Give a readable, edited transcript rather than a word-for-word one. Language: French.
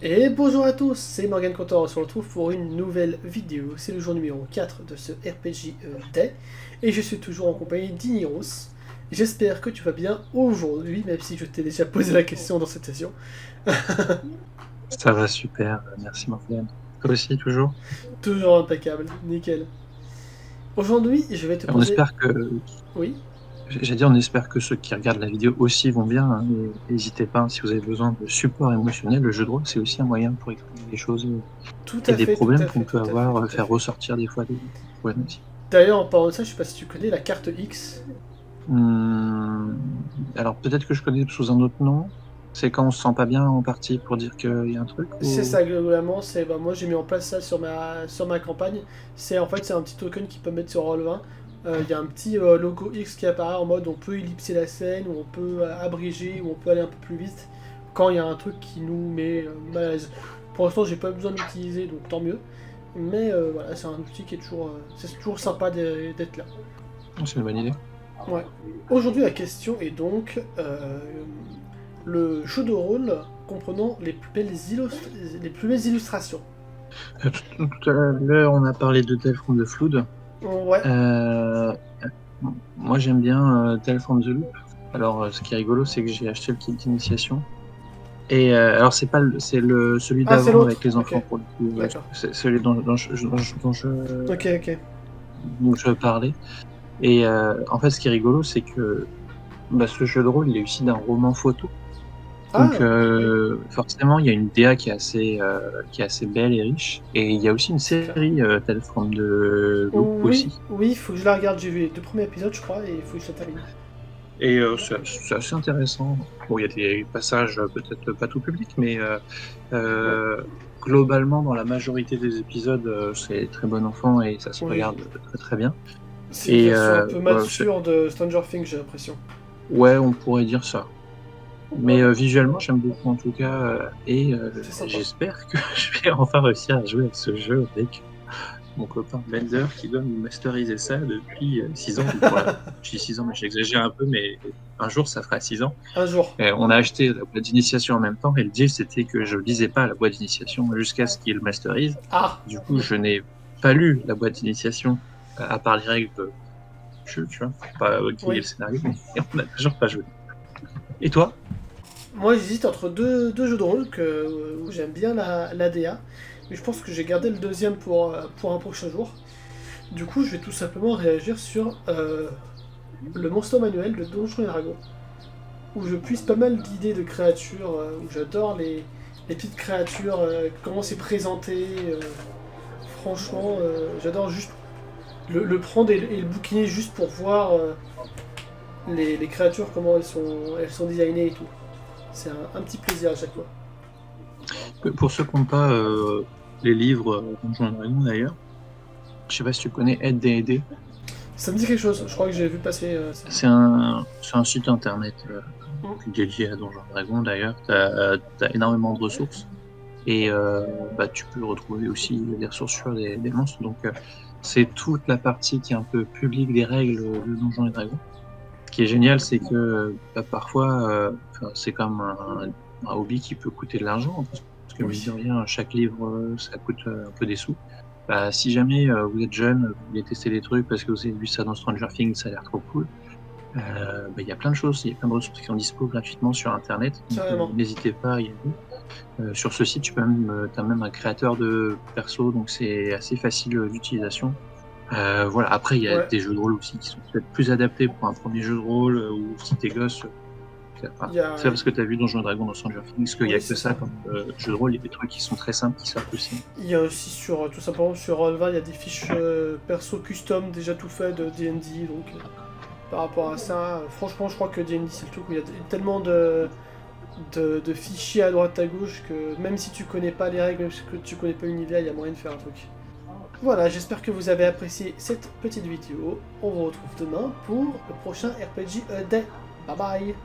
Et bonjour à tous, c'est Morgan Contor, on se retrouve pour une nouvelle vidéo. C'est le jour numéro 4 de ce RPG Day, et je suis toujours en compagnie d'Iniros. J'espère que tu vas bien aujourd'hui, même si je t'ai déjà posé la question dans cette session. Ça va super, merci Morgane. Toi aussi, toujours? Toujours impeccable, nickel. Aujourd'hui, je vais te On poser... espère que, Oui. j'ai dit, on espère que ceux qui regardent la vidéo aussi vont bien, hein, et n'hésitez pas, hein, si vous avez besoin de support émotionnel, le jeu de rôle, c'est aussi un moyen pour exprimer des choses Tout et à des fait, tout problèmes à qu'on fait, peut tout à fait, avoir, tout à faire fait. ressortir des fois des problématiques. D'ailleurs, en parlant de ça, je sais pas si tu connais la carte X. Hum, alors peut-être que je connais sous un autre nom, c'est quand on se sent pas bien en partie pour dire qu'il y a un truc C'est ou... ça, globalement, c'est moi j'ai mis en place ça sur ma campagne. C'est en fait c'est un petit token qui peut mettre sur Roll20. Il y a un petit logo X qui apparaît en mode on peut ellipser la scène, ou on peut abréger, ou on peut aller un peu plus vite quand il y a un truc qui nous met mal à l'aise. Pour l'instant j'ai pas besoin d'utiliser donc tant mieux. Mais voilà, c'est un outil qui est toujours, c'est toujours sympa d'être là. C'est une bonne idée. Ouais. Aujourd'hui la question est donc le jeu de rôle comprenant les plus belles illustrations. Tout à l'heure, on a parlé de Tale from the Flood. Ouais. Euh, Moi, j'aime bien Tale from the Loop. Alors, ce qui est rigolo, c'est que j'ai acheté le kit d'initiation. Et alors, c'est pas celui Ah, c'est d'avant avec l'autre. les Ok, enfants pour le coup. d'accord. C'est celui Ok, ok. dont je parlais. Et en fait, ce qui est rigolo, c'est que bah, ce jeu de rôle, il est issu d'un roman photo. Donc, Ah, oui, forcément, il y a une DA qui est assez belle et riche. Et il y a aussi une c'est clair. série Tale from the Loop Oui, aussi. oui, faut que je la regarde. J'ai vu les deux premiers épisodes, je crois, et il faut que je la termine. Et c'est assez intéressant. Bon, il y a des passages peut-être pas tout public, mais Ouais. euh, globalement, dans la majorité des épisodes, c'est très bon enfant et ça se Oui. regarde très très bien. C'est une Et version un peu ouais, mature de Stranger Things, j'ai l'impression. ouais, on pourrait dire ça. Mais visuellement, j'aime beaucoup en tout cas, et C'est sympa. j'espère que je vais enfin réussir à jouer à ce jeu avec mon copain Bender qui doit nous masteriser ça depuis 6 ans. Donc voilà, je dis 6 ans, mais j'exagère un peu, mais un jour ça fera 6 ans. Un jour. On a acheté la boîte d'initiation en même temps et le deal c'était que je lisais pas la boîte d'initiation jusqu'à ce qu'il masterise. Ah, Du coup, je n'ai pas lu la boîte d'initiation à part les règles de jeu, tu vois, pas qui est le oui. scénario, et on n'a toujours pas joué. Et toi? Moi, j'hésite entre deux jeux de rôle où j'aime bien la DA, mais je pense que j'ai gardé le deuxième pour un prochain jour. Du coup, je vais tout simplement réagir sur le Monster Manuel de Donjons et Dragons, où je puise pas mal d'idées de créatures, où j'adore les petites créatures, comment c'est présenté. Franchement, j'adore juste le prendre et le bouquiner juste pour voir les créatures, comment elles sont designées et tout. C'est un petit plaisir à chaque fois. Pour ceux qui n'ont pas les livres Donjons et Dragons d'ailleurs, je sais pas si tu connais Aide D&D. Ça me dit quelque chose, je crois que j'ai vu passer ça. C'est un site internet Mm. dédié à Donjons et Dragons d'ailleurs. T'as énormément de ressources. Et bah, tu peux retrouver aussi des ressources sur des monstres. Donc, c'est toute la partie qui est un peu publique des règles de Donjons et Dragons. Ce qui est génial, c'est que bah, parfois, c'est comme un hobby qui peut coûter de l'argent. Parce que, mine de Oui. rien, chaque livre, ça coûte un peu des sous. Bah, si jamais vous êtes jeune, vous voulez tester des trucs parce que vous avez vu ça dans Stranger Things, ça a l'air trop cool. Bah, il y a plein de choses, il y a plein de ressources qui sont dispo gratuitement sur Internet. Donc, Carrément. n'hésitez pas à y aller. Sur ce site, tu as même un créateur de perso, donc c'est assez facile d'utilisation. Voilà. Après, il y a Ouais. des jeux de rôle aussi qui sont peut-être plus adaptés pour un premier jeu de rôle ou si t'es gosse. Enfin, Il y a... c'est pas parce que tu as vu Donjons et Dragons dans Stranger Things qu'il y a Oui, que c'est ça ça. comme jeu de rôle. Il y a des trucs qui sont très simples qui sortent aussi. Il y a aussi tout simplement sur Roll20, il y a des fiches perso custom déjà tout fait de D&D, donc par rapport à ça, franchement je crois que D&D c'est le truc où il y a tellement de fichiers à droite à gauche que même si tu connais pas les règles, même si tu connais pas l'univers, il y a moyen de faire un truc. Voilà, j'espère que vous avez apprécié cette petite vidéo. On vous retrouve demain pour le prochain RPG Day. Bye bye.